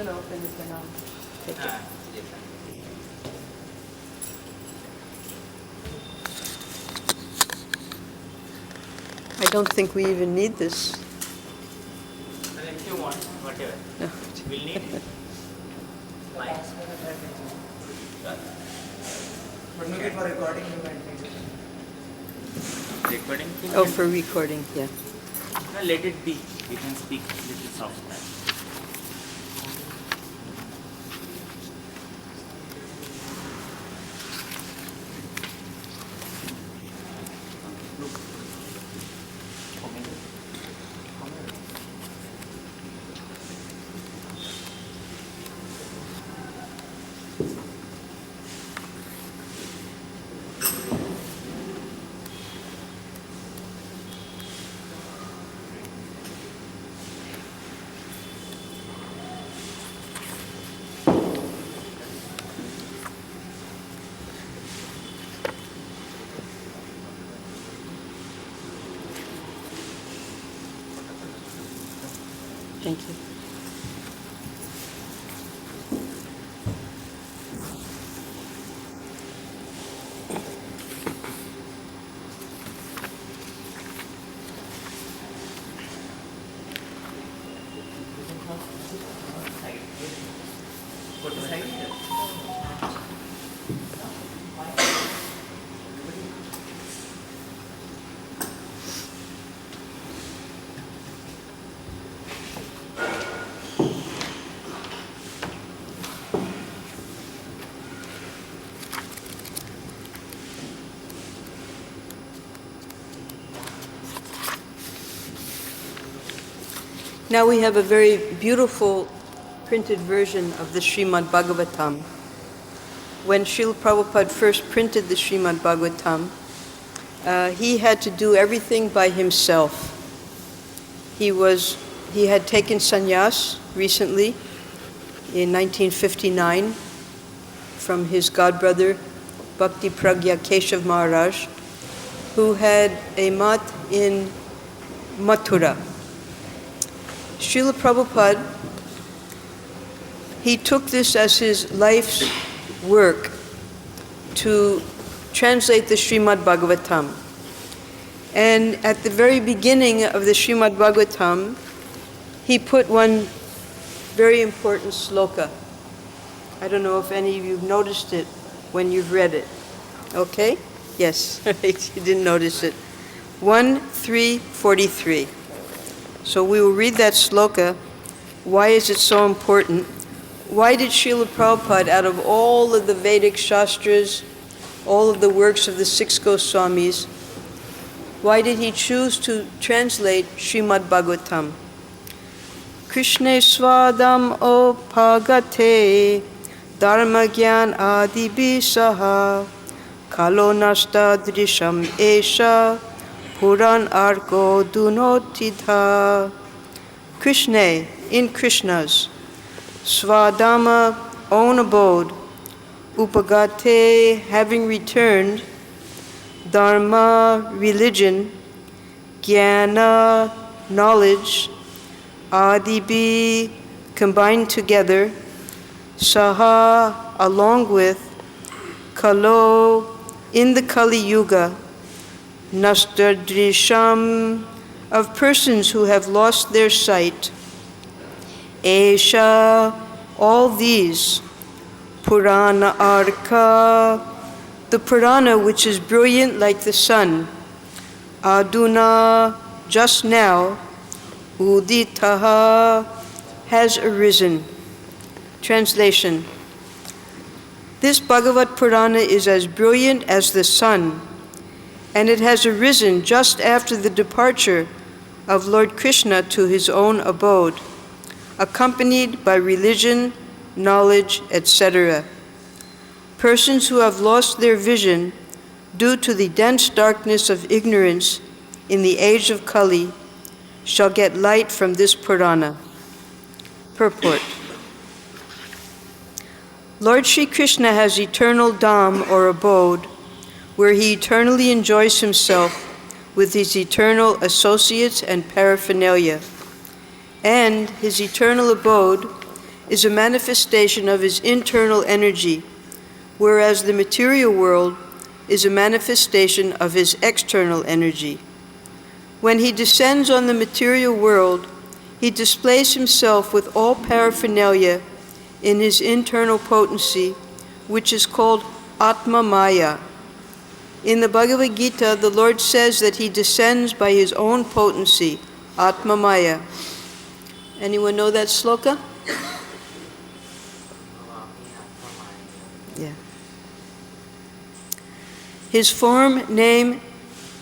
going to open it and I'll take it. I don't think we even need this. And if you want, whatever. No. We'll need it. But maybe for recording you might need it. Recording? Oh, for recording, yeah. No, let it be. We can speak a little soft. Thank you. Go to side. Now we have a very beautiful printed version of the Srimad Bhagavatam. When Srila Prabhupada first printed the Srimad Bhagavatam, he had to do everything by himself. He had taken sannyas recently in 1959 from his godbrother Bhakti Pragya Keshav Maharaj, who had a mat in Mathura. Srila Prabhupada, he took this as his life's work to translate the Srimad Bhagavatam. And at the very beginning of the Srimad Bhagavatam, he put one very important sloka. I don't know if any of you have noticed it when you've read it. Okay? Yes, you didn't notice it. 1:3:43. So we will read that sloka. Why is it so important? Why did Srila Prabhupada, out of all of the Vedic Shastras, all of the works of the six Goswamis, why did he choose to translate Srimad Bhagavatam? Krishne swadam opagate dharma gyan adibi saha kalo nasta drisham esha Puran arko dunotidha. Krishna, in Krishna's Swadama, own abode, Upagate, having returned, Dharma, religion, Jnana, knowledge, Adibi, combined together, Saha, along with, Kalo, in the Kali Yuga, Nastadrisham, of persons who have lost their sight, Esha, all these, Purana Arka, the Purana which is brilliant like the sun, Aduna, just now, Uditaha, has arisen. Translation. This Bhagavad Purana is as brilliant as the sun, and it has arisen just after the departure of Lord Krishna to his own abode, accompanied by religion, knowledge, etc. Persons who have lost their vision due to the dense darkness of ignorance in the age of Kali shall get light from this Purana. Purport. Lord Sri Krishna has eternal dham or abode, where he eternally enjoys himself with his eternal associates and paraphernalia. And his eternal abode is a manifestation of his internal energy, whereas the material world is a manifestation of his external energy. When he descends on the material world, he displays himself with all paraphernalia in his internal potency, which is called Atma Maya. In the Bhagavad Gita, the Lord says that he descends by his own potency, Atma Maya. Anyone know that sloka? Yeah. His form, name,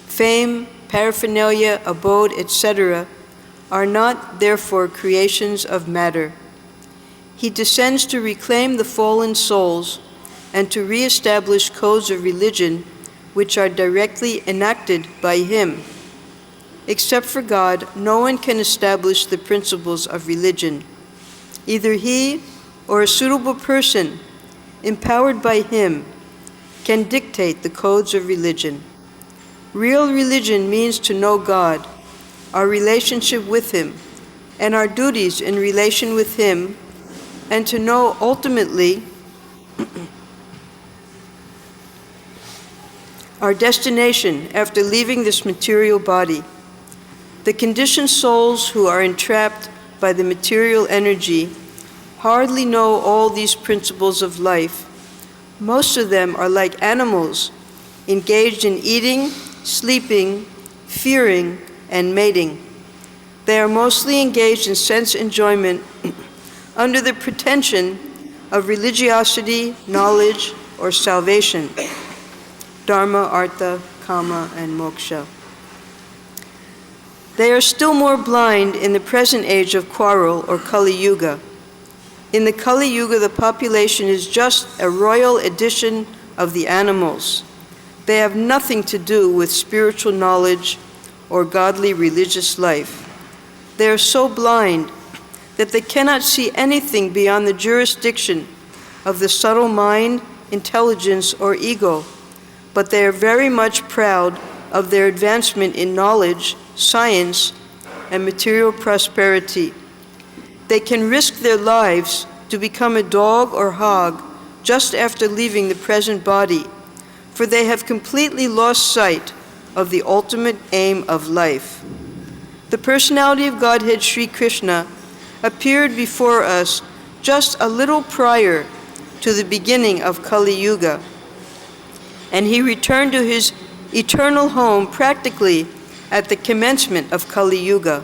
fame, paraphernalia, abode, etc. are not, therefore, creations of matter. He descends to reclaim the fallen souls and to re-establish codes of religion which are directly enacted by him. Except for God, no one can establish the principles of religion. Either he or a suitable person, empowered by him, can dictate the codes of religion. Real religion means to know God, our relationship with him, and our duties in relation with him, and to know ultimately our destination after leaving this material body. The conditioned souls who are entrapped by the material energy hardly know all these principles of life. Most of them are like animals, engaged in eating, sleeping, fearing, and mating. They are mostly engaged in sense enjoyment under the pretension of religiosity, knowledge, or salvation. Dharma, Artha, Kama, and Moksha. They are still more blind in the present age of quarrel or Kali Yuga. In the Kali Yuga, the population is just a royal addition of the animals. They have nothing to do with spiritual knowledge or godly religious life. They are so blind that they cannot see anything beyond the jurisdiction of the subtle mind, intelligence, or ego, but they are very much proud of their advancement in knowledge, science, and material prosperity. They can risk their lives to become a dog or hog just after leaving the present body, for they have completely lost sight of the ultimate aim of life. The personality of Godhead Sri Krishna appeared before us just a little prior to the beginning of Kali Yuga, and he returned to his eternal home practically at the commencement of Kali Yuga.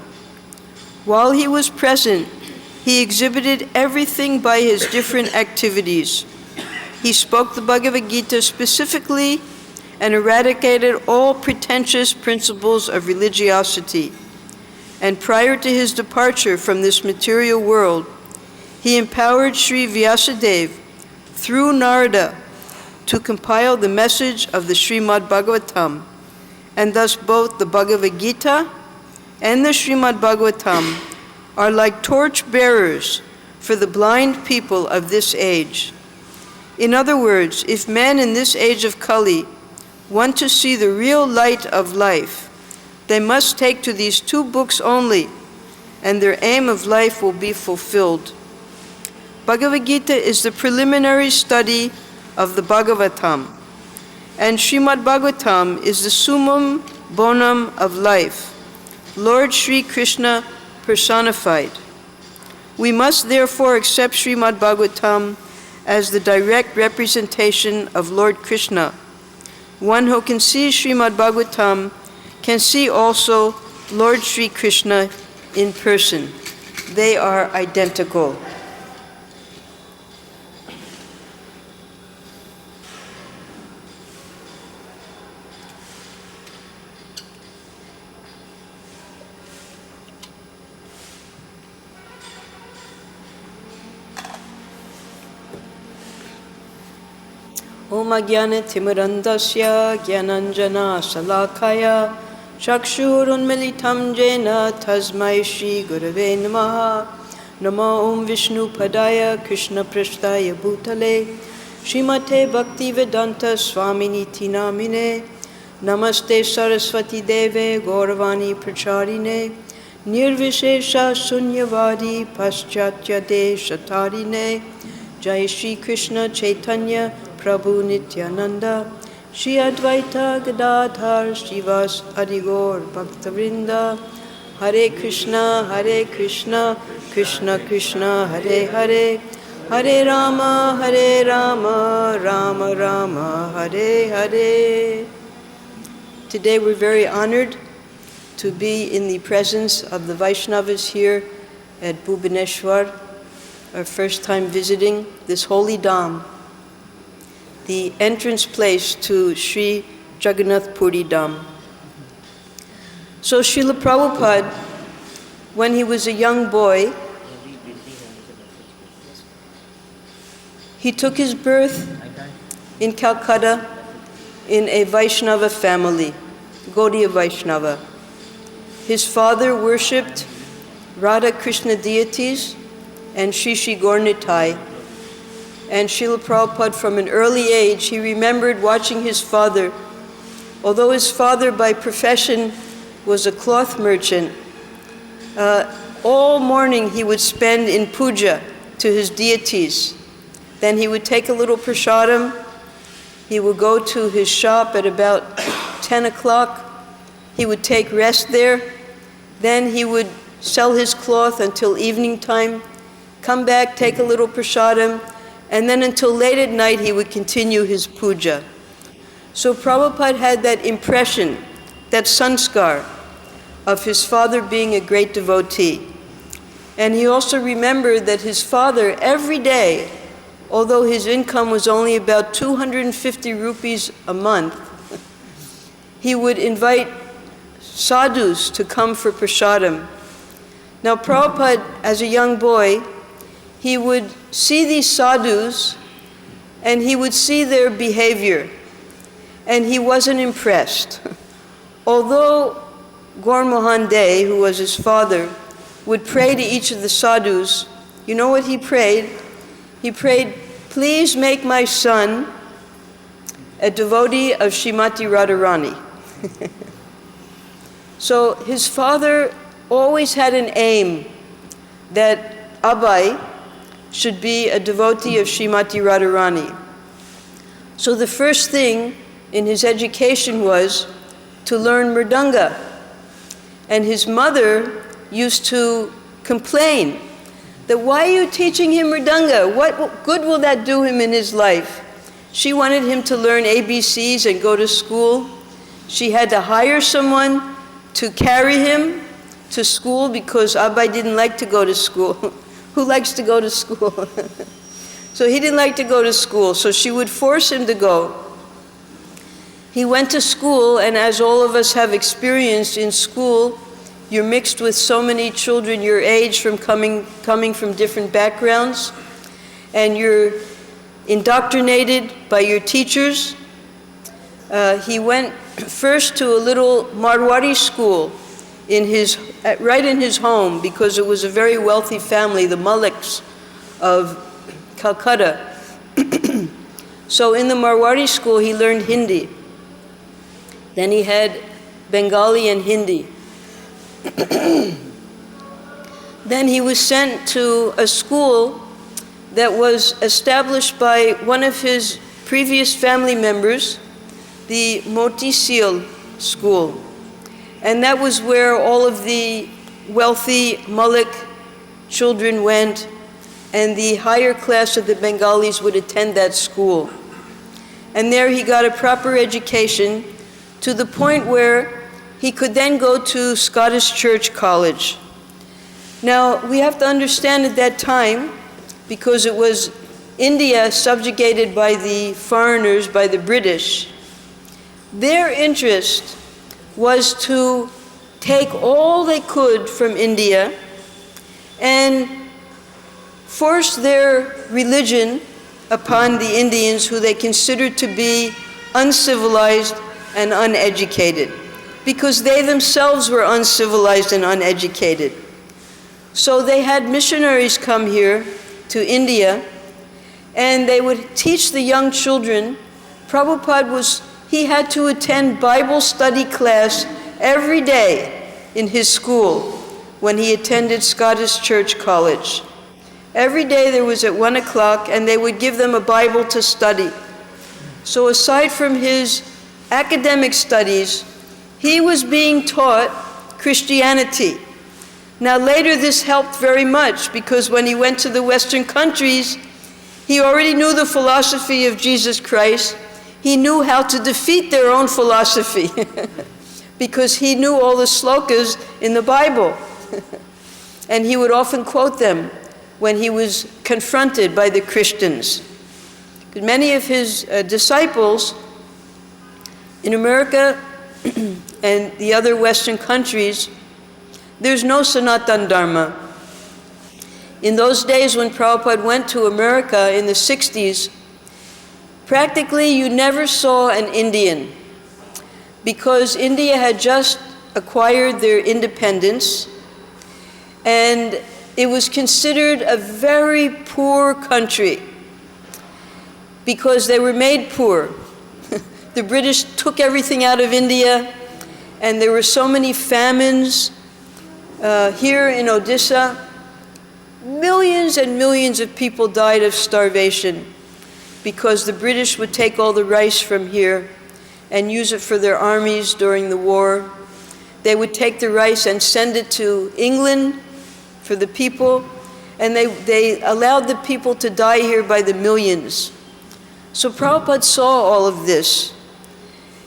While he was present, he exhibited everything by his different activities. He spoke the Bhagavad Gita specifically and eradicated all pretentious principles of religiosity. And prior to his departure from this material world, he empowered Sri Vyasadeva through Narada to compile the message of the Srimad Bhagavatam, and thus both the Bhagavad Gita and the Srimad Bhagavatam are like torch bearers for the blind people of this age. In other words, if men in this age of Kali want to see the real light of life, they must take to these two books only, and their aim of life will be fulfilled. Bhagavad Gita is the preliminary study of the Bhagavatam, and Srimad Bhagavatam is the summum bonum of life, Lord Sri Krishna personified. We must therefore accept Srimad Bhagavatam as the direct representation of Lord Krishna. One who can see Srimad Bhagavatam can see also Lord Sri Krishna in person. They are identical. Om Agyana Timirandasya Gyananjana Salakaya Chakshurunmilitam Jena Tasmai Shri Gurave Namaha Namo Om Vishnu Padaya Krishna Prasthaya Bhutale Srimate Bhakti Vedanta Swaminiti Namine Namaste Saraswati Deve Gauravani Pracharine Nirvishesha Sunyavadi Paschatya Deshatarine Jai Shri Krishna Chaitanya Prabhu Nityananda Shri Advaita Gadadhar Shivas Adigor Bhaktavrinda Hare Krishna Krishna Krishna Hare Hare Hare Rama Rama Rama Hare Hare. Today we're very honored to be in the presence of the Vaishnavas here at Bhubaneswar, our first time visiting this holy dham, the entrance place to Sri Jagannath Puri Dham. So Srila Prabhupada, when he was a young boy, he took his birth in Calcutta in a Vaishnava family, Gaudiya Vaishnava. His father worshipped Radha Krishna deities and Shri Shri Gaurnitai. And Srila Prabhupada, from an early age, he remembered watching his father. Although his father by profession was a cloth merchant, all morning he would spend in puja to his deities. Then he would take a little prasadam. He would go to his shop at about 10 o'clock. He would take rest there. Then he would sell his cloth until evening time, come back, take a little prasadam, and then until late at night he would continue his puja. So Prabhupada had that impression, that sanskar, of his father being a great devotee. And he also remembered that his father, every day, although his income was only about 250 rupees a month, he would invite sadhus to come for prasadam. Now Prabhupada, as a young boy, he would see these sadhus and he would see their behavior, and he wasn't impressed. Although Gaur Mohan De, who was his father, would pray to each of the sadhus, you know what he prayed? He prayed, "Please make my son a devotee of Srimati Radharani." So his father always had an aim that Abai should be a devotee of Srimati Radharani. So the first thing in his education was to learn mridanga. And his mother used to complain that, "Why are you teaching him mridanga? What good will that do him in his life?" She wanted him to learn ABCs and go to school. She had to hire someone to carry him to school because Abai didn't like to go to school. Who likes to go to school? So he didn't like to go to school, so she would force him to go. He went to school, and as all of us have experienced in school, you're mixed with so many children your age from coming from different backgrounds, and you're indoctrinated by your teachers. He went first to a little Marwari school right in his home, because it was a very wealthy family, the Maliks of Calcutta. So in the Marwari school he learned Hindi. Then he had Bengali and Hindi. Then he was sent to a school that was established by one of his previous family members, the Motisil school. And that was where all of the wealthy Malik children went, and the higher class of the Bengalis would attend that school. And there he got a proper education to the point where he could then go to Scottish Church College. Now, we have to understand at that time, because it was India subjugated by the foreigners, by the British, their interest was to take all they could from India and force their religion upon the Indians, who they considered to be uncivilized and uneducated, because they themselves were uncivilized and uneducated. So they had missionaries come here to India, and they would teach the young children. Prabhupada he had to attend Bible study class every day in his school, when he attended Scottish Church College. Every day there was at 1 o'clock, and they would give them a Bible to study. So aside from his academic studies, he was being taught Christianity. Now later this helped very much, because when he went to the Western countries, he already knew the philosophy of Jesus Christ. He knew how to defeat their own philosophy because he knew all the slokas in the Bible. And he would often quote them when he was confronted by the Christians. Many of his disciples in America and the other Western countries, there's no Sanatan Dharma. In those days when Prabhupada went to America in the 60s, practically you never saw an Indian, because India had just acquired their independence, and it was considered a very poor country because they were made poor. The British took everything out of India, and there were so many famines. Here in Odisha, millions and millions of people died of starvation because the British would take all the rice from here and use it for their armies during the war. They would take the rice and send it to England for the people, and they allowed the people to die here by the millions. So Prabhupada saw all of this.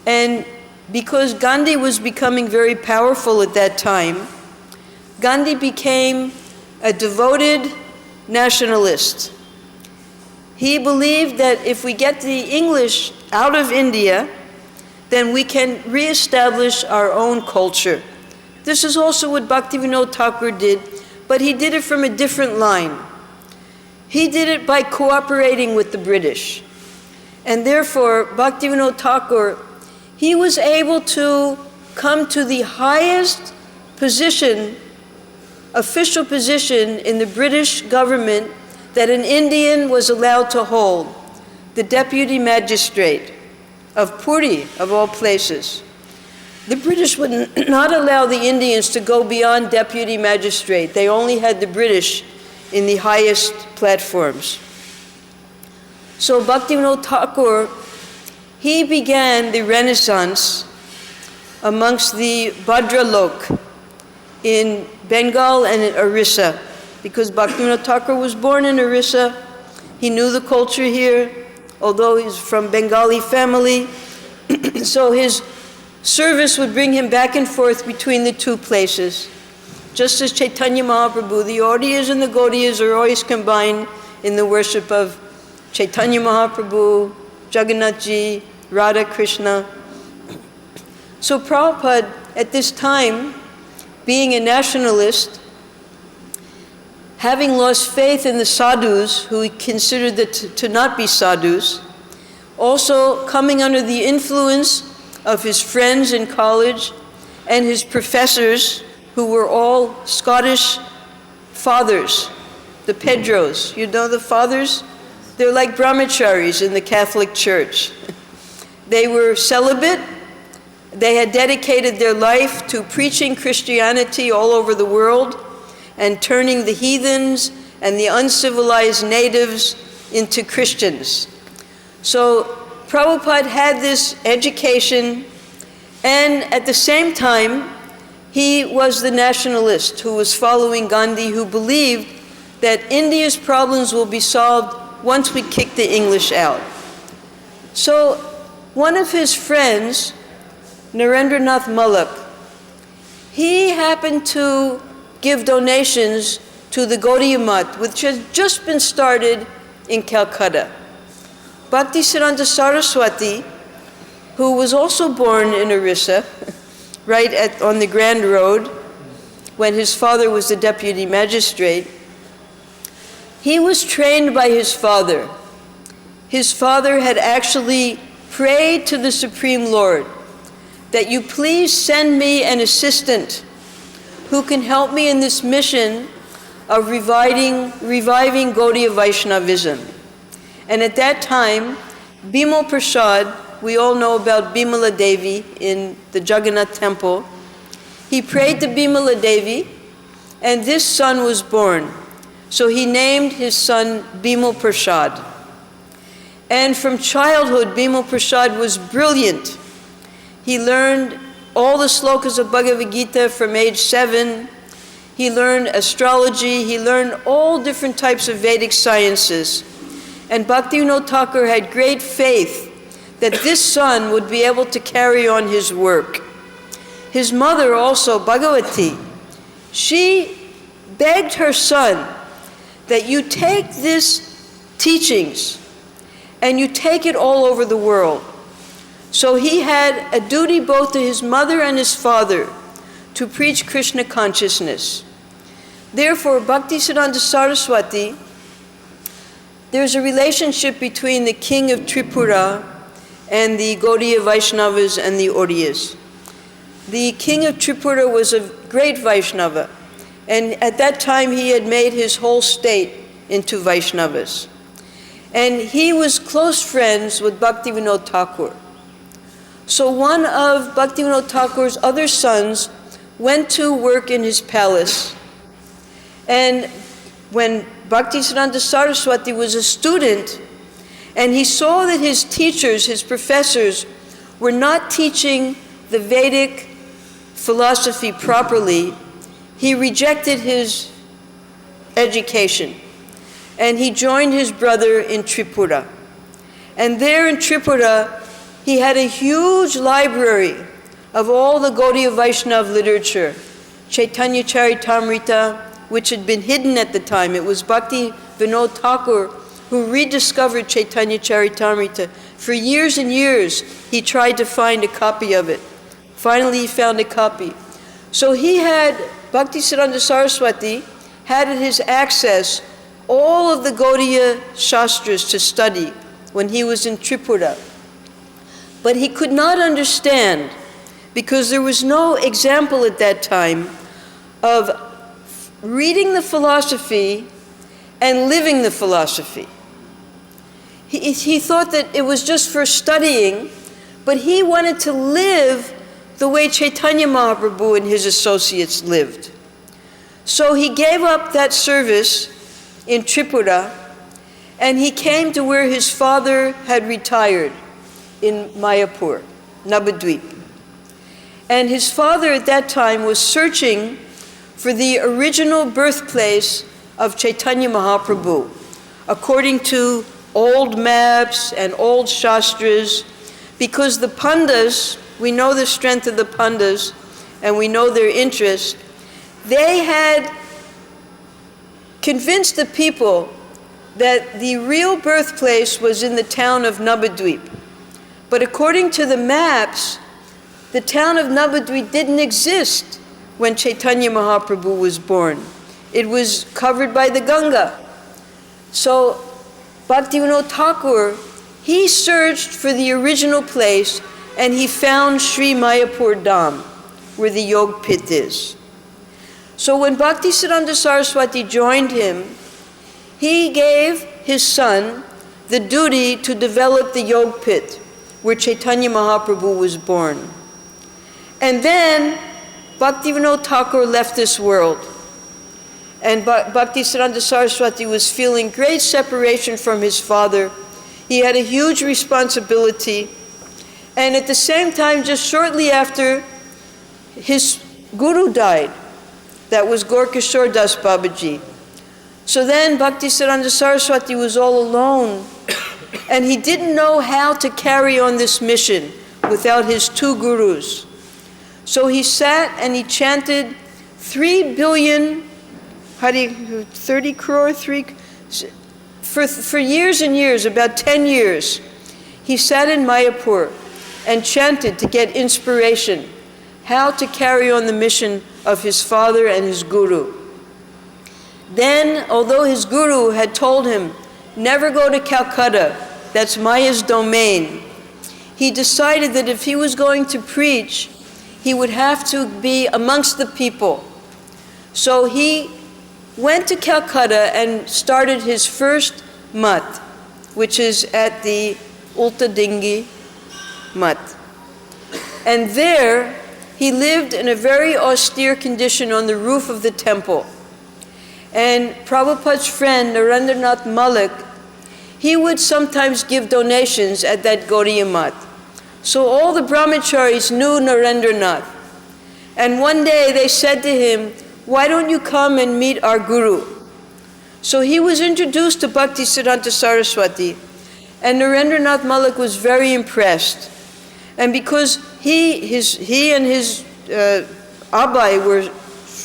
And because Gandhi was becoming very powerful at that time, Gandhi became a devoted nationalist. He believed that if we get the English out of India, then we can reestablish our own culture. This is also what Bhaktivinoda Thakur did, but he did it from a different line. He did it by cooperating with the British. And therefore, Bhaktivinoda Thakur, he was able to come to the highest position, official position in the British government that an Indian was allowed to hold, the deputy magistrate of Puri, of all places. The British would not allow the Indians to go beyond deputy magistrate. They only had the British in the highest platforms. So Bhaktivinoda Thakur, he began the Renaissance amongst the Bhadralok in Bengal and in Orissa, because Bhaktivinoda Thakur was born in Orissa. He knew the culture here, although he's from Bengali family. So his service would bring him back and forth between the two places. Just as Chaitanya Mahaprabhu, the Audiyas and the Gaudiyas are always combined in the worship of Chaitanya Mahaprabhu, Jagannath Ji, Radha Krishna. So Prabhupada, at this time, being a nationalist, having lost faith in the sadhus, who he considered to not be sadhus, also coming under the influence of his friends in college and his professors, who were all Scottish fathers, the Pedros. You know the fathers? They're like brahmacharis in the Catholic Church. They were celibate. They had dedicated their life to preaching Christianity all over the world and turning the heathens and the uncivilized natives into Christians. So Prabhupada had this education, and at the same time, he was the nationalist who was following Gandhi, who believed that India's problems will be solved once we kick the English out. So one of his friends, Narendranath Mullock, he happened to give donations to the Gaudiya Math, which had just been started in Calcutta. Bhaktisiddhanta Saraswati, who was also born in Orissa, right on the Grand Road, when his father was the deputy magistrate, he was trained by his father. His father had actually prayed to the Supreme Lord that you please send me an assistant who can help me in this mission of reviving Gaudiya Vaishnavism. And at that time, Bimal Prasad, we all know about Bimala Devi in the Jagannath temple, he prayed to Bimala Devi and this son was born. So he named his son Bimal Prasad. And from childhood, Bimal Prasad was brilliant. He learned all the slokas of Bhagavad Gita from age 7. He learned astrology. He learned all different types of Vedic sciences. And Bhaktivinoda Thakur had great faith that this son would be able to carry on his work. His mother also, Bhagavati, she begged her son that you take these teachings and you take it all over the world. So he had a duty both to his mother and his father to preach Krishna consciousness. Therefore, Bhaktisiddhanta Saraswati, there's a relationship between the king of Tripura and the Gaudiya Vaishnavas and the Auriyas. The king of Tripura was a great Vaishnava, and at that time he had made his whole state into Vaishnavas. And he was close friends with Bhaktivinoda Thakur. So one of Bhaktivinoda Thakur's other sons went to work in his palace. And when Bhaktisiddhanta Saraswati was a student, and he saw that his teachers, his professors, were not teaching the Vedic philosophy properly, he rejected his education. And he joined his brother in Tripura. And there in Tripura, he had a huge library of all the Gaudiya Vaishnava literature, Chaitanya Charitamrita, which had been hidden at the time. It was Bhakti Vinod Thakur who rediscovered Chaitanya Charitamrita. For years and years, he tried to find a copy of it. Finally, he found a copy. So he had, Bhaktisiddhanta Saraswati had at his access all of the Gaudiya Shastras to study when he was in Tripura. But he could not understand, because there was no example at that time of reading the philosophy and living the philosophy. He thought that it was just for studying, but he wanted to live the way Chaitanya Mahaprabhu and his associates lived. So he gave up that service in Tripura, and he came to where his father had retired in Mayapur, Navadvip. And his father at that time was searching for the original birthplace of Chaitanya Mahaprabhu, according to old maps and old shastras, because the Pandas, we know the strength of the Pandas, and we know their interest. They had convinced the people that the real birthplace was in the town of Navadvip. But according to the maps, the town of Navadvip didn't exist when Chaitanya Mahaprabhu was born. It was covered by the Ganga. So Bhaktivinoda Thakur, he searched for the original place, and he found Sri Mayapur Dham, where the Yog Pit is. So when Bhaktisiddhanta Saraswati joined him, he gave his son the duty to develop the Yog Pit, where Chaitanya Mahaprabhu was born. And then Bhaktivinoda Thakur left this world. And Bhaktisiddhanta Saraswati was feeling great separation from his father. He had a huge responsibility. And at the same time, just shortly after, his guru died. That was Gorkishore Das Babaji. So then Bhaktisiddhanta Saraswati was all alone, and he didn't know how to carry on this mission without his two gurus. So he sat and he chanted 3 billion, 30 crore, for years and years, about 10 years. He sat in Mayapur and chanted to get inspiration, how to carry on the mission of his father and his guru. Then, although his guru had told him, never go to Calcutta, that's Maya's domain, he decided that if he was going to preach, he would have to be amongst the people. So he went to Calcutta and started his first mat, which is at the Ulta Dingi Mat. And there, he lived in a very austere condition on the roof of the temple. And Prabhupada's friend, Narendranath Malik, he would sometimes give donations at that Gaudiya Mat. So all the brahmacharis knew Narendranath. And one day they said to him, "Why don't you come and meet our guru?" So he was introduced to Bhaktisiddhanta Saraswati, and Narendranath Malik was very impressed. And because he and his Abai were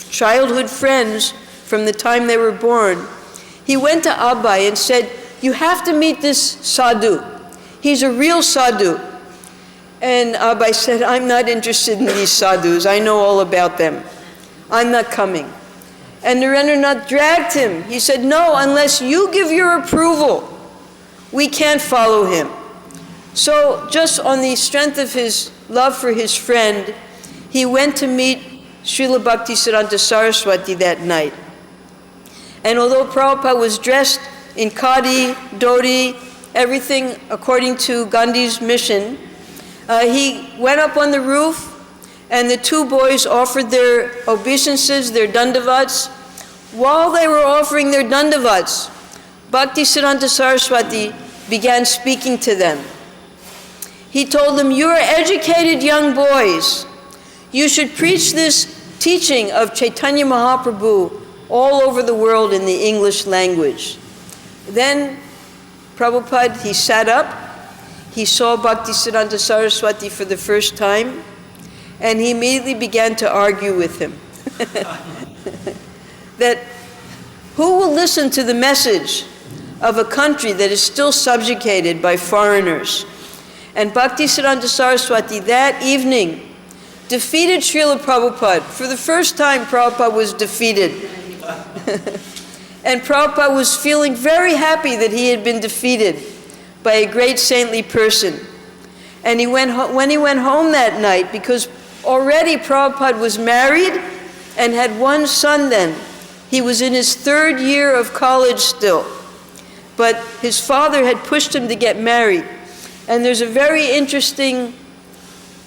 childhood friends from the time they were born, he went to Abai and said, "You have to meet this sadhu. He's a real sadhu." And Abai said, "I'm not interested in these sadhus. I know all about them. I'm not coming." And Narendranath dragged him. He said, "No, unless you give your approval, we can't follow him." So just on the strength of his love for his friend, he went to meet Srila Bhaktisiddhanta Saraswati that night. And although Prabhupada was dressed in khadi, dhoti, everything according to Gandhi's mission, he went up on the roof, and the two boys offered their obeisances, their dandavats. While they were offering their dandavats, Bhaktisiddhanta Saraswati began speaking to them. He told them, "You are educated young boys. You should preach this teaching of Chaitanya Mahaprabhu all over the world in the English language." Then Prabhupada, he sat up, he saw Bhaktisiddhanta Saraswati for the first time, and he immediately began to argue with him. That who will listen to the message of a country that is still subjugated by foreigners? And Bhaktisiddhanta Saraswati that evening defeated Srila Prabhupada. For the first time, Prabhupada was defeated. And Prabhupada was feeling very happy that he had been defeated by a great saintly person. And when he went home that night, because already Prabhupada was married and had one son then. He was in his 3rd year of college still. But his father had pushed him to get married. And there's a very interesting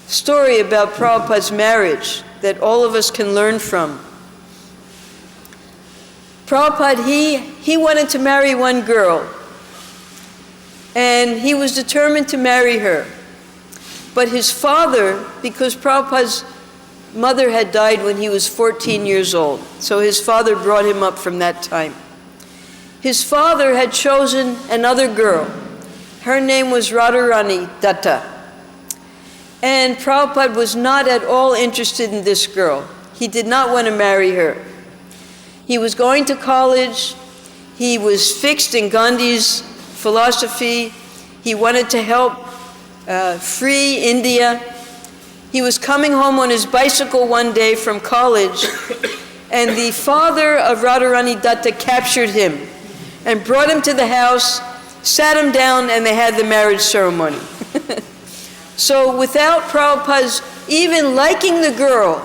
story about Prabhupada's marriage that all of us can learn from. Prabhupada, he wanted to marry one girl. And he was determined to marry her. But his father, because Prabhupada's mother had died when he was 14 years old, so his father brought him up from that time. His father had chosen another girl. Her name was Radharani Datta. And Prabhupada was not at all interested in this girl. He did not want to marry her. He was going to college. He was fixed in Gandhi's philosophy. He wanted to help free India. He was coming home on his bicycle one day from college, and the father of Radharani Datta captured him and brought him to the house, sat him down, and they had the marriage ceremony. So without Prabhupada's even liking the girl,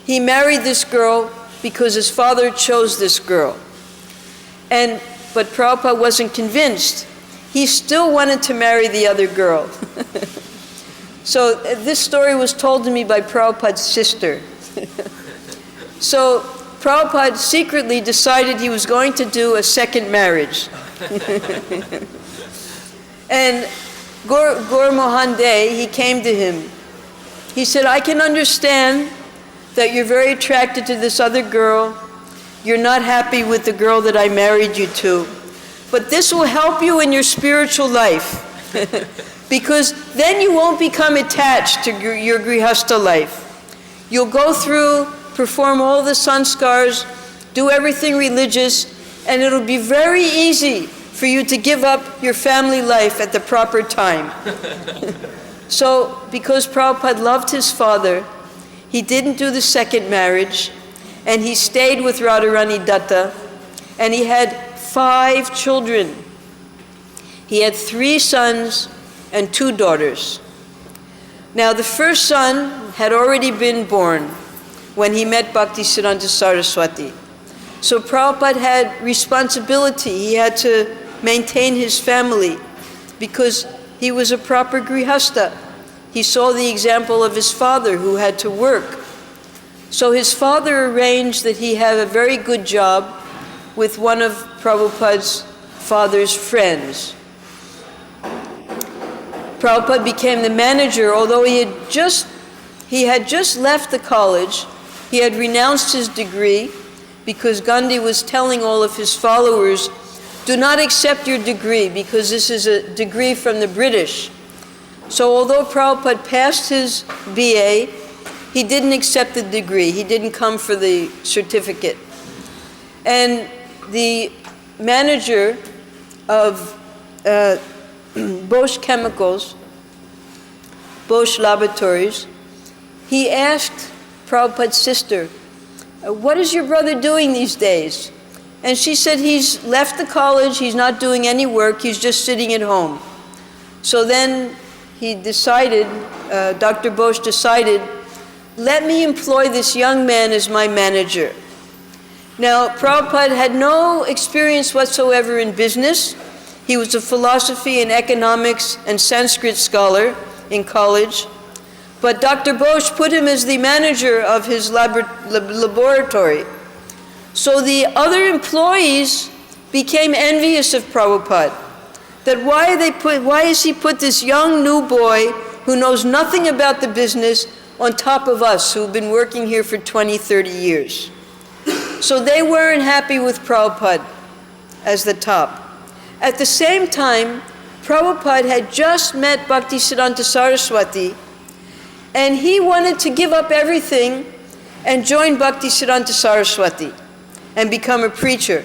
he married this girl because his father chose this girl. But Prabhupada wasn't convinced. He still wanted to marry the other girl. So this story was told to me by Prabhupada's sister. So Prabhupada secretly decided he was going to do a second marriage. And Gaur Mohan Dey, he came to him. He said, "I can understand that you're very attracted to this other girl. You're not happy with the girl that I married you to. But this will help you in your spiritual life. Because then you won't become attached to your grihastha life. You'll go through, perform all the sanskars, do everything religious, and it'll be very easy for you to give up your family life at the proper time." So, because Prabhupada loved his father, he didn't do the second marriage, and he stayed with Radharani Datta, and he had 5 children. He had 3 sons and 2 daughters. Now, the first son had already been born when he met Bhaktisiddhanta Saraswati. So Prabhupada had responsibility. He had to maintain his family because he was a proper grihastha. He saw the example of his father who had to work. So his father arranged that he have a very good job with one of Prabhupada's father's friends. Prabhupada became the manager, although he had just left the college. He had renounced his degree because Gandhi was telling all of his followers, do not accept your degree because this is a degree from the British. So although Prabhupada passed his BA, he didn't accept the degree. He didn't come for the certificate. And the manager of Bosch Chemicals, Bosch Laboratories, he asked Prabhupada's sister, what is your brother doing these days? And she said, he's left the college, he's not doing any work, he's just sitting at home. So then he decided, Dr. Bosch decided, let me employ this young man as my manager. Now, Prabhupada had no experience whatsoever in business. He was a philosophy and economics and Sanskrit scholar in college. But Dr. Bosch put him as the manager of his laboratory. So the other employees became envious of Prabhupada. That why has he put this young new boy who knows nothing about the business on top of us who've been working here for 20, 30 years. So they weren't happy with Prabhupada as the top. At the same time, Prabhupada had just met Bhaktisiddhanta Saraswati, and he wanted to give up everything and join Bhaktisiddhanta Saraswati and become a preacher.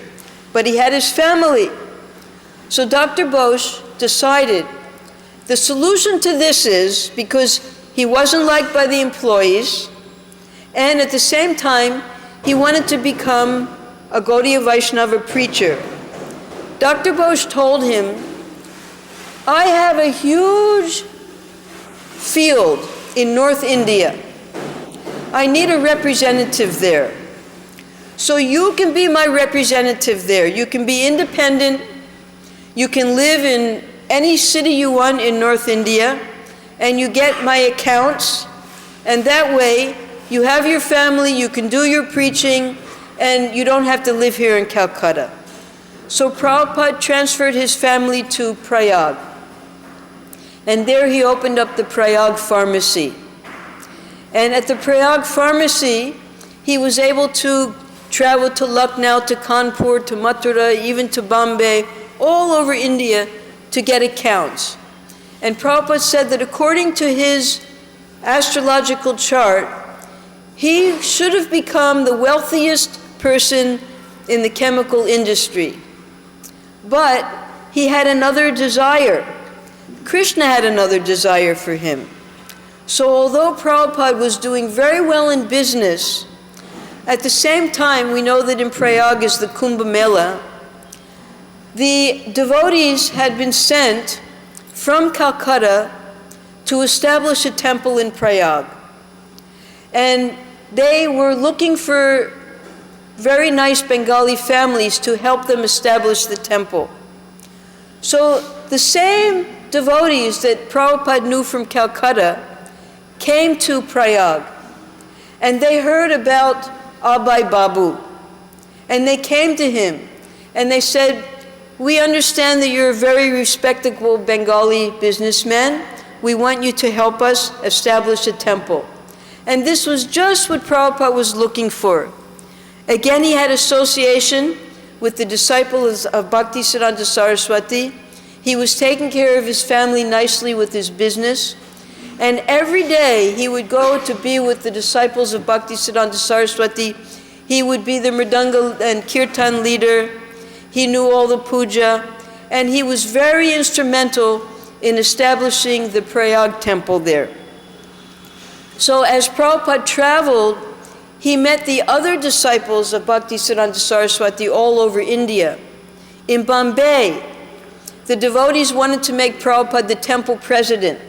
But he had his family. So Dr. Bosch decided the solution to this is, because he wasn't liked by the employees, and at the same time, he wanted to become a Gaudiya Vaishnava preacher. Dr. Bosch told him, I have a huge field in North India. I need a representative there. So you can be my representative there. You can be independent. You can live in any city you want in North India, and you get my accounts, and that way you have your family, you can do your preaching, and you don't have to live here in Calcutta. So Prabhupada transferred his family to Prayag. And there he opened up the Prayag pharmacy. And at the Prayag pharmacy, he was able to travel to Lucknow, to Kanpur, to Mathura, even to Bombay, all over India to get accounts. And Prabhupada said that according to his astrological chart, he should have become the wealthiest person in the chemical industry. But he had another desire. Krishna had another desire for him. So although Prabhupada was doing very well in business, at the same time, we know that in Prayag is the Kumbh Mela, the devotees had been sent from Calcutta to establish a temple in Prayag. And they were looking for very nice Bengali families to help them establish the temple. So the same devotees that Prabhupada knew from Calcutta came to Prayag, and they heard about Abhay Babu, and they came to him, and they said, we understand that you're a very respectable Bengali businessman. We want you to help us establish a temple. And this was just what Prabhupada was looking for. Again, he had association with the disciples of Bhaktisiddhanta Saraswati. He was taking care of his family nicely with his business. And every day he would go to be with the disciples of Bhaktisiddhanta Saraswati. He would be the Mridanga and Kirtan leader. He knew all the puja. And he was very instrumental in establishing the Prayag temple there. So as Prabhupada traveled, he met the other disciples of Bhaktisiddhanta Saraswati all over India. In Bombay, the devotees wanted to make Prabhupada the temple president.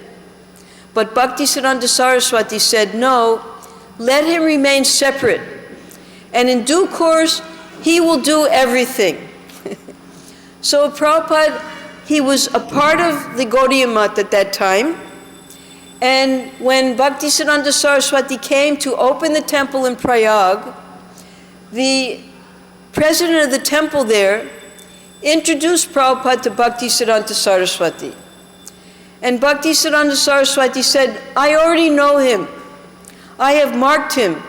But Bhaktisiddhanta Saraswati said, no, let him remain separate. And in due course, he will do everything. So Prabhupada, he was a part of the Gaudiya Math at that time. And when Bhaktisiddhanta Saraswati came to open the temple in Prayag, the president of the temple there introduced Prabhupada to Bhaktisiddhanta Saraswati. And Bhaktisiddhanta Saraswati said, I already know him. I have marked him.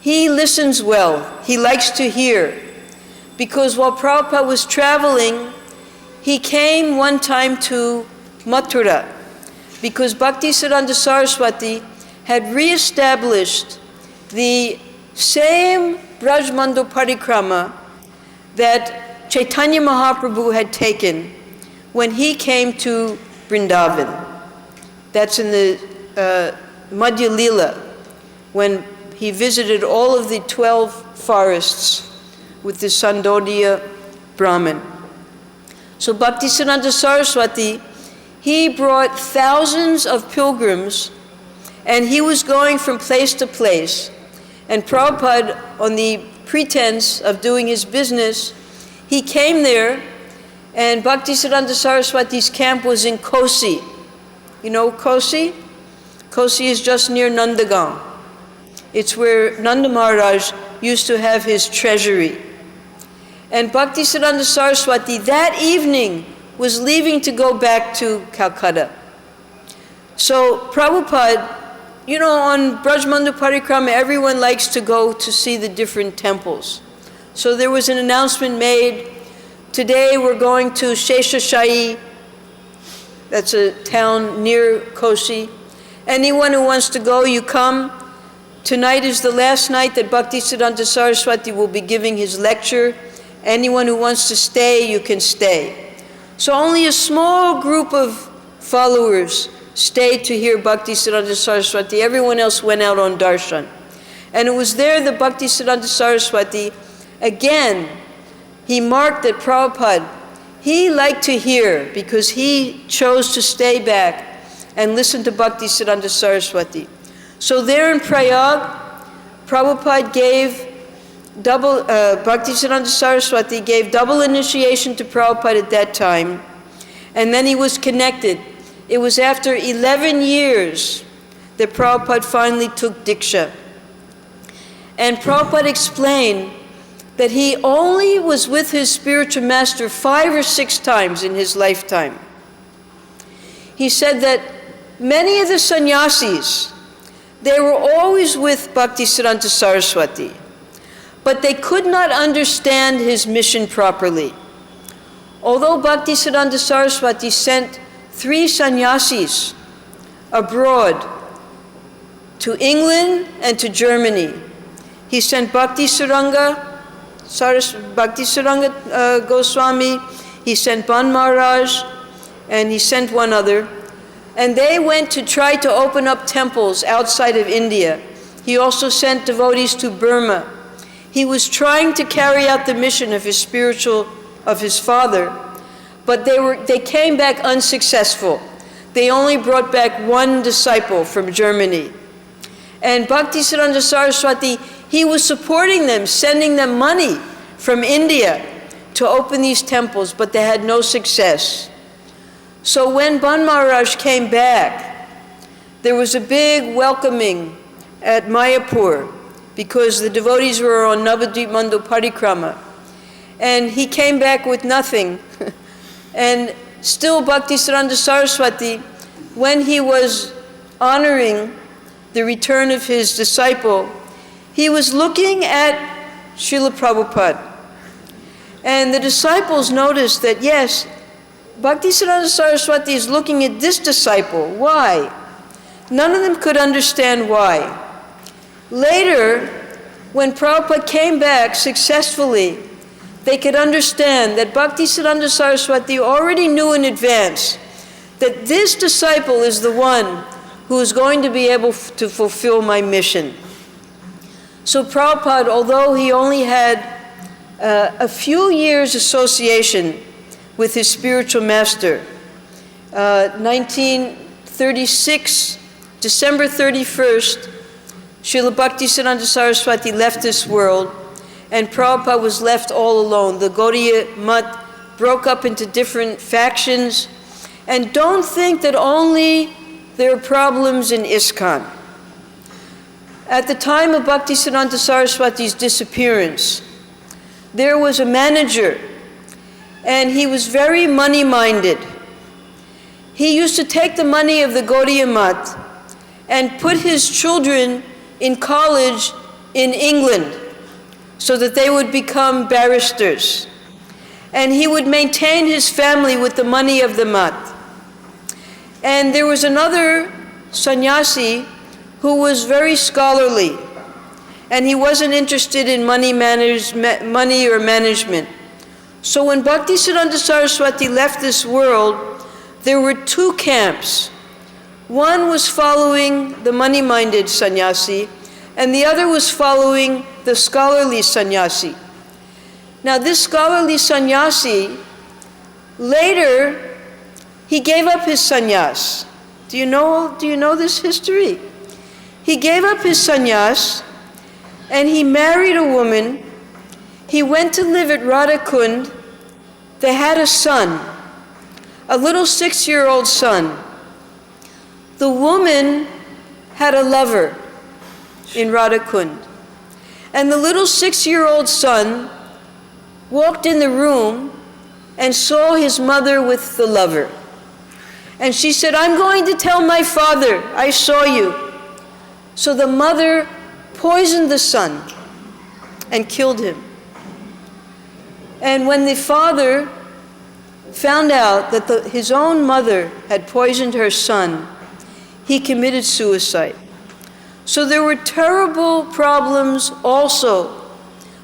He listens well. He likes to hear. Because while Prabhupada was traveling, he came one time to Mathura, because Bhaktisiddhanta Saraswati had reestablished the same Brajmando Parikrama that Chaitanya Mahaprabhu had taken when he came to Vrindavan. That's in the Madhya Lila, when he visited all of the 12 forests with the Sandodiya Brahmin. So Bhaktisiddhanta Saraswati, he brought thousands of pilgrims, and he was going from place to place. And Prabhupada, on the pretense of doing his business, he came there, and Bhaktisiddhanta Saraswati's camp was in Kosi. You know Kosi? Kosi is just near Nandagaon. It's where Nanda Maharaj used to have his treasury. And Bhaktisiddhanta Saraswati that evening was leaving to go back to Calcutta. So Prabhupada, you know, on Brajmanda Parikrama, everyone likes to go to see the different temples. So there was an announcement made, today we're going to Sheshashayi, that's a town near Kosi. Anyone who wants to go, you come. Tonight is the last night that Bhaktisiddhanta Saraswati will be giving his lecture. Anyone who wants to stay, you can stay. So only a small group of followers stayed to hear Bhaktisiddhanta Saraswati. Everyone else went out on darshan. And it was there that Bhaktisiddhanta Saraswati, again, he marked that Prabhupada, he liked to hear because he chose to stay back and listen to Bhaktisiddhanta Saraswati. So there in Prayag, Prabhupada gave Bhaktisiddhanta Saraswati gave double initiation to Prabhupada at that time, and then he was connected. It was after 11 years that Prabhupada finally took Diksha. And Prabhupada explained that he only was with his spiritual master 5 or 6 times in his lifetime. He said that many of the sannyasis, they were always with Bhaktisiddhanta Saraswati, but they could not understand his mission properly. Although Bhaktisiddhanta Saraswati sent 3 sannyasis abroad to England and to Germany, he sent Bhaktisaranga Goswami, he sent Ban Maharaj, and he sent one other. And they went to try to open up temples outside of India. He also sent devotees to Burma. He was trying to carry out the mission of his father, but they came back unsuccessful. They only brought back 1 disciple from Germany. And Bhaktisiddhanta Saraswati, he was supporting them, sending them money from India to open these temples, but they had no success. So when Ban Maharaj came back, there was a big welcoming at Mayapur because the devotees were on Navadvip Mando Parikrama. And he came back with nothing. And still Bhaktisiddhanta Saraswati, when he was honoring the return of his disciple, he was looking at Srila Prabhupada. And the disciples noticed that, yes, Bhaktisiddhanta Saraswati is looking at this disciple. Why? None of them could understand why. Later, when Prabhupada came back successfully, they could understand that Bhaktisiddhanta Saraswati already knew in advance that this disciple is the one who is going to be able to fulfill my mission. So Prabhupada, although he only had a few years association with his spiritual master, 1936, December 31st, Srila Bhaktisiddhanta Saraswati left this world, and Prabhupada was left all alone. The Gaudiya Math broke up into different factions. And don't think that only there are problems in ISKCON. At the time of Bhaktisiddhanta Saraswati's disappearance, there was a manager, and he was very money-minded. He used to take the money of the Gaudiya Math and put his children in college in England so that they would become barristers. And he would maintain his family with the money of the Math. And there was another sannyasi who was very scholarly, and he wasn't interested in money or management. So when Bhaktisiddhanta Saraswati left this world, there were two camps. One was following the money-minded sannyasi, and the other was following the scholarly sannyasi. Now this scholarly sannyasi, later, he gave up his sannyas. Do you know this history? He gave up his sannyas, and he married a woman. He went to live at Radhakund. They had a son, a little 6-year-old son. The woman had a lover in Radhakund. And the little 6-year-old son walked in the room and saw his mother with the lover. And she said, "I'm going to tell my father I saw you." So the mother poisoned the son and killed him. And when the father found out that his own mother had poisoned her son, he committed suicide. So there were terrible problems also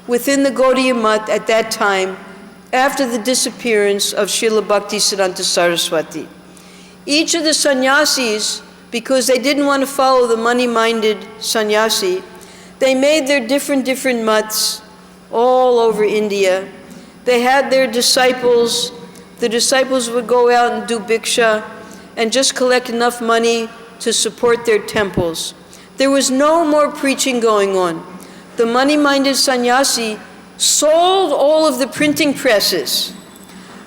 within the Gaudiya Math at that time, after the disappearance of Srila Bhaktisiddhanta Saraswati. Each of the sannyasis, because they didn't want to follow the money-minded sannyasi, they made their different maths all over India. They had their disciples. The disciples would go out and do bhiksha and just collect enough money to support their temples. There was no more preaching going on. The money-minded sannyasi sold all of the printing presses.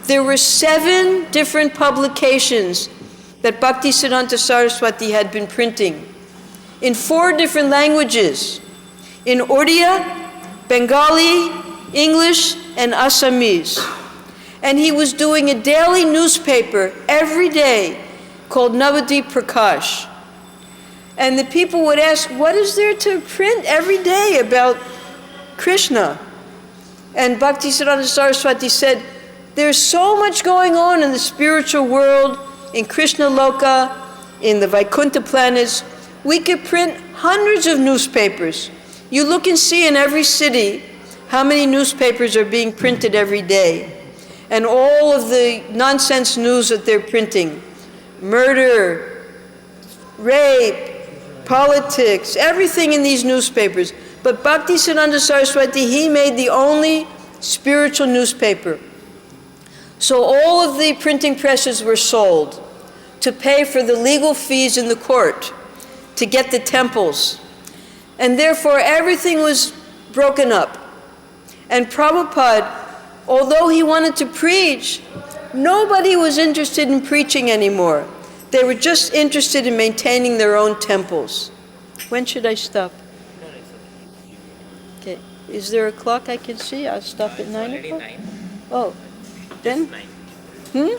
There were 7 different publications that Bhaktisiddhanta Saraswati had been printing in 4 different languages, in Odia, Bengali, English, and Assamese. And he was doing a daily newspaper every day called Navadip Prakash. And the people would ask, what is there to print every day about Krishna? And Bhaktisiddhanta Saraswati said, there's so much going on in the spiritual world, in Krishna Loka, in the Vaikuntha planets. We could print hundreds of newspapers. You look and see in every city how many newspapers are being printed every day. And all of the nonsense news that they're printing. Murder, rape, politics, everything in these newspapers. But Bhaktisiddhanta Saraswati, he made the only spiritual newspaper. So all of the printing presses were sold to pay for the legal fees in the court, to get the temples. And therefore everything was broken up. And Prabhupada, although he wanted to preach, nobody was interested in preaching anymore. They were just interested in maintaining their own temples. When should I stop? Okay. Is there a clock I can see? I'll stop at 9 o'clock. 9. Oh, then? 9.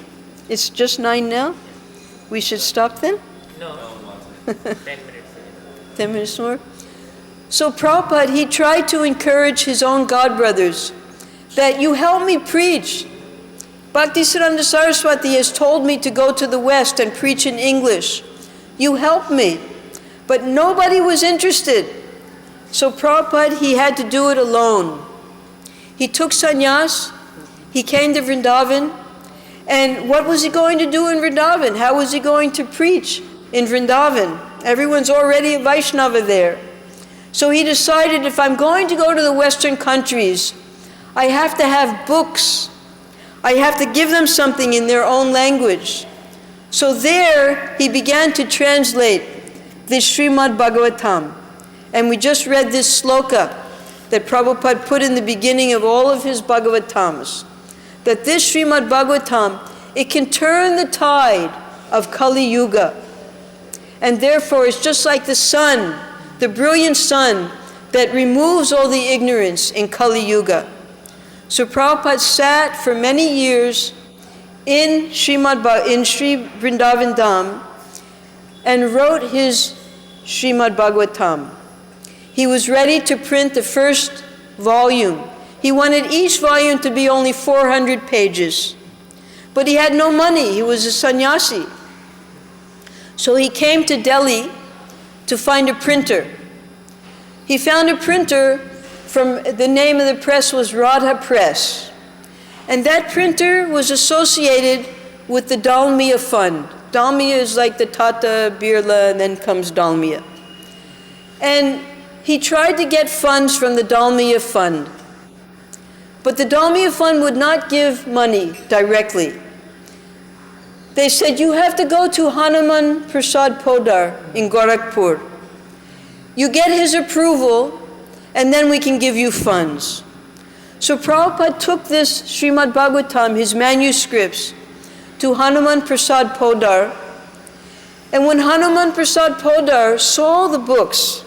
It's just 9 now? We should stop then? No. 10 minutes. 10 minutes more? So Prabhupada, he tried to encourage his own godbrothers that you help me preach. Bhaktisiddhanta Saraswati has told me to go to the West and preach in English. You help me. But nobody was interested. So Prabhupada, he had to do it alone. He took sannyas, he came to Vrindavan, and what was he going to do in Vrindavan? How was he going to preach in Vrindavan? Everyone's already a Vaishnava there. So he decided, if I'm going to go to the Western countries, I have to have books. I have to give them something in their own language. So there, he began to translate this Srimad Bhagavatam. And we just read this sloka that Prabhupada put in the beginning of all of his Bhagavatams. That this Srimad Bhagavatam, it can turn the tide of Kali Yuga. And therefore, it's just like the sun, the brilliant sun that removes all the ignorance in Kali Yuga. So Prabhupada sat for many years in Sri Vrindavan Dham and wrote his Srimad Bhagavatam. He was ready to print the first volume. He wanted each volume to be only 400 pages. But he had no money. He was a sannyasi. So he came to Delhi to find a printer. He found a printer from, the name of the press was Radha Press. And that printer was associated with the Dalmia Fund. Dalmia is like the Tata, Birla, and then comes Dalmia. And he tried to get funds from the Dalmia Fund. But the Dalmia Fund would not give money directly. They said, you have to go to Hanuman Prasad Podar in Gorakhpur. You get his approval, and then we can give you funds. So Prabhupada took this Srimad Bhagavatam, his manuscripts, to Hanuman Prasad Podar. And when Hanuman Prasad Podar saw the books,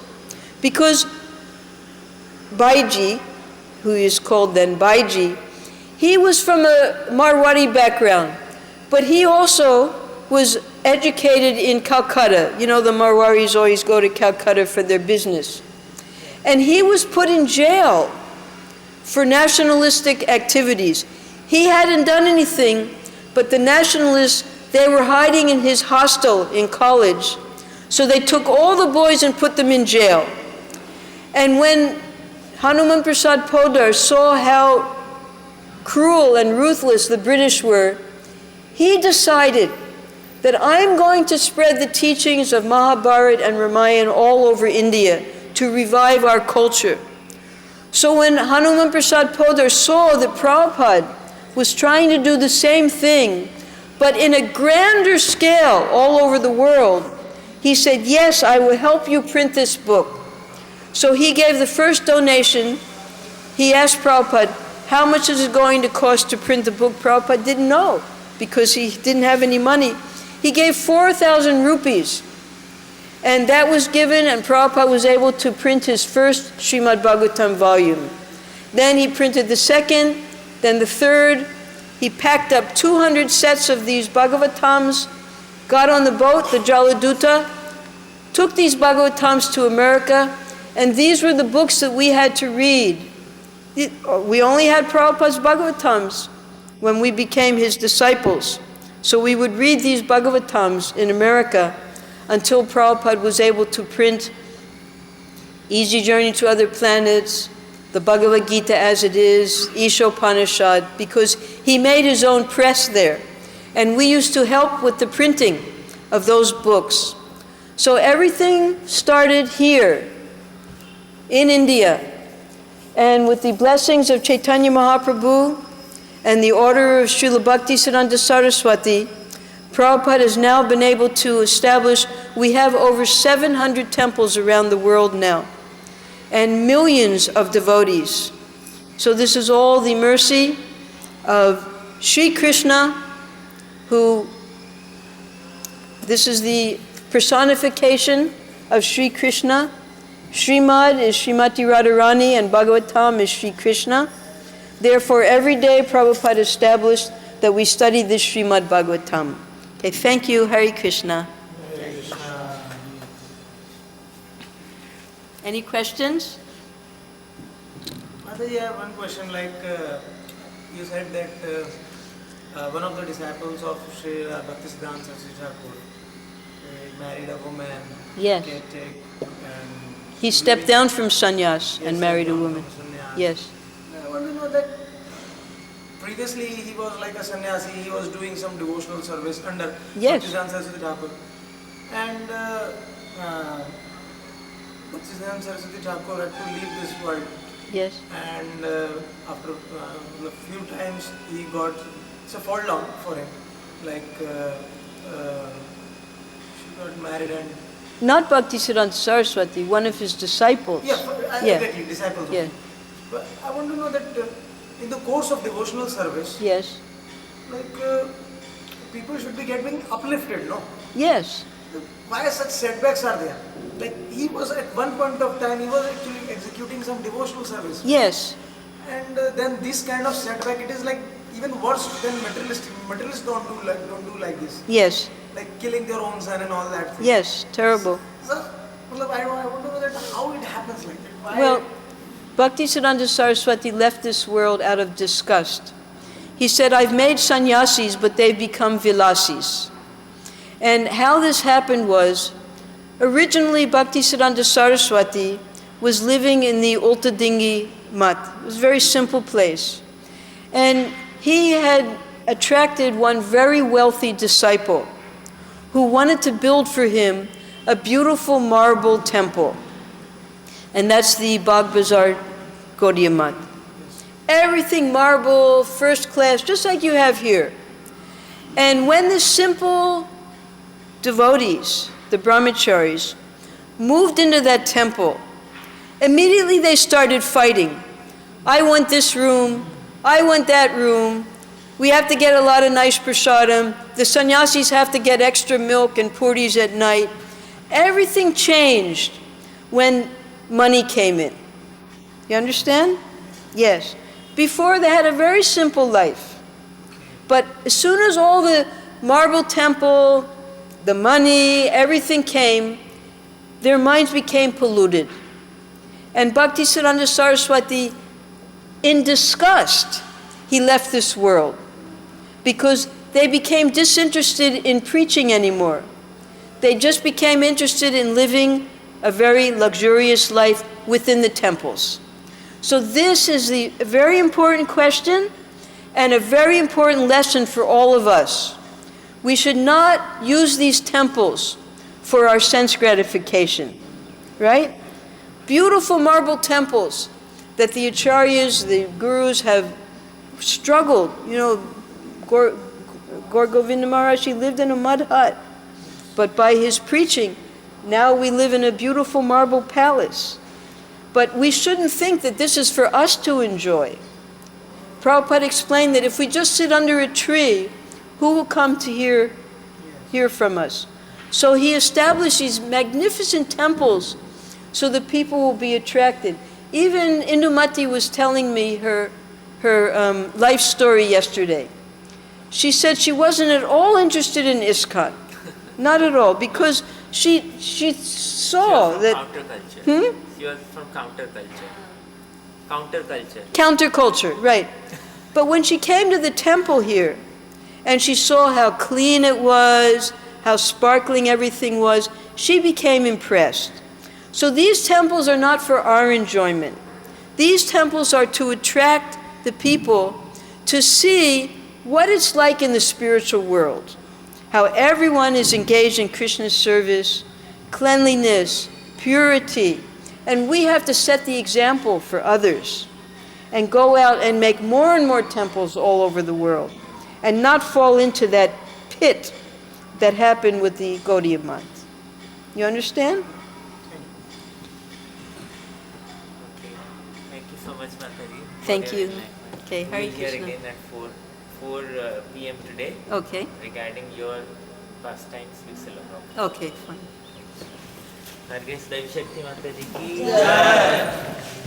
because Baiji, who is called then Baiji, he was from a Marwari background, but he also was educated in Calcutta. You know, the Marwaris always go to Calcutta for their business. And he was put in jail for nationalistic activities. He hadn't done anything, but the nationalists, they were hiding in his hostel in college. So they took all the boys and put them in jail. And when Hanuman Prasad Podar saw how cruel and ruthless the British were, he decided that I'm going to spread the teachings of Mahabharata and Ramayana all over India to revive our culture. So when Hanuman Prasad Podar saw that Prabhupada was trying to do the same thing, but in a grander scale all over the world, he said, yes, I will help you print this book. So he gave the first donation. He asked Prabhupada, how much is it going to cost to print the book? Prabhupada didn't know because he didn't have any money. He gave 4,000 rupees. And that was given, and Prabhupada was able to print his first Srimad Bhagavatam volume. Then he printed the second, then the third. He packed up 200 sets of these Bhagavatams, got on the boat, the Jaladuta, took these Bhagavatams to America, and these were the books that we had to read. We only had Prabhupada's Bhagavatams when we became his disciples. So we would read these Bhagavatams in America until Prabhupada was able to print Easy Journey to Other Planets, the Bhagavad Gita as it is, Ishopanishad, because he made his own press there. And we used to help with the printing of those books. So everything started here in India. And with the blessings of Chaitanya Mahaprabhu and the order of Srila Bhaktisiddhanta Saraswati, Prabhupada has now been able to establish, we have over 700 temples around the world now, and millions of devotees. So this is all the mercy of Sri Krishna, who, this is the personification of Sri Krishna. Srimad is Srimati Radharani and Bhagavatam is Sri Krishna. Therefore, every day Prabhupada established that we study this Srimad Bhagavatam. Okay, thank you. Hare Krishna. Any questions? Mataji, I have one question. Like you said that one of the disciples of Srila Bhaktisiddhanta Saraswati Thakur married a woman. Yes. And He stepped down from sannyas and married a woman. Sannyas. Yes. I want to know that previously he was like a sannyasi, he was doing some devotional service under Yes. Bhaktisiddhanta Saraswati Thakur. And Bhaktisiddhanta Saraswati Thakur had to leave this world. Yes. And after a few times he got, it's a fall down for him. Like she got married and Not Bhaktisiddhanta Saraswati, one of his disciples. exactly, disciples. Yeah. But I want to know that in the course of devotional service, Yes. like people should be getting uplifted, no? Yes. why such setbacks are there? Like he was at one point of time, he was actually executing some devotional service. Yes. And then this kind of setback, it is like even worse than materialistic. Materialists don't do like this. Yes. Like killing their own son and all that. Yes. Terrible. So, I want to know that how it happens like that. Why? Well, Bhaktisiddhanta Saraswati left this world out of disgust. He said, I've made sannyasis, but they've become vilasis. And how this happened was, originally Bhaktisiddhanta Saraswati was living in the Ultadingi Mat. It was a very simple place. And he had attracted one very wealthy disciple who wanted to build for him a beautiful marble temple. And that's the Bagh Bazar Gaudiya Mat. Everything marble, first class, just like you have here. And when the simple devotees, the brahmacharis, moved into that temple, immediately they started fighting. I want this room, I want that room, we have to get a lot of nice prasadam, the sannyasis have to get extra milk and puris at night. Everything changed when money came in. You understand? Yes. Before they had a very simple life. But as soon as all the marble temple, the money, everything came, their minds became polluted. And Bhaktisiddhanta Saraswati, in disgust, he left this world because they became disinterested in preaching anymore. They just became interested in living a very luxurious life within the temples. So this is a very important question and a very important lesson for all of us. We should not use these temples for our sense gratification, right? Beautiful marble temples that the acharyas, the gurus have struggled. You know, Gaur Govinda Maharaj, he lived in a mud hut. But by his preaching, now we live in a beautiful marble palace. But we shouldn't think that this is for us to enjoy. Prabhupada explained that if we just sit under a tree, who will come to hear from us? So he established these magnificent temples so that people will be attracted. Even Indumati was telling me her life story yesterday. She said she wasn't at all interested in ISKCON. Not at all, because she saw that... Counterculture. She was from counterculture. Counterculture, right. But when she came to the temple here, and she saw how clean it was, how sparkling everything was, she became impressed. So these temples are not for our enjoyment. These temples are to attract the people to see what it's like in the spiritual world, how everyone is engaged in Krishna's service, cleanliness, purity, and we have to set the example for others and go out and make more and more temples all over the world and not fall into that pit that happened with the Gaudiya Math. You understand? Okay. Thank you so much, Mataji. Thank you. Enlightenment. Okay, Hare We'll hear Krishna. again at 4 p.m. today Okay, regarding your pastimes with Srila Prabhupada. okay, fine. Nargesh Daivi Shakti Mataji ki Jai.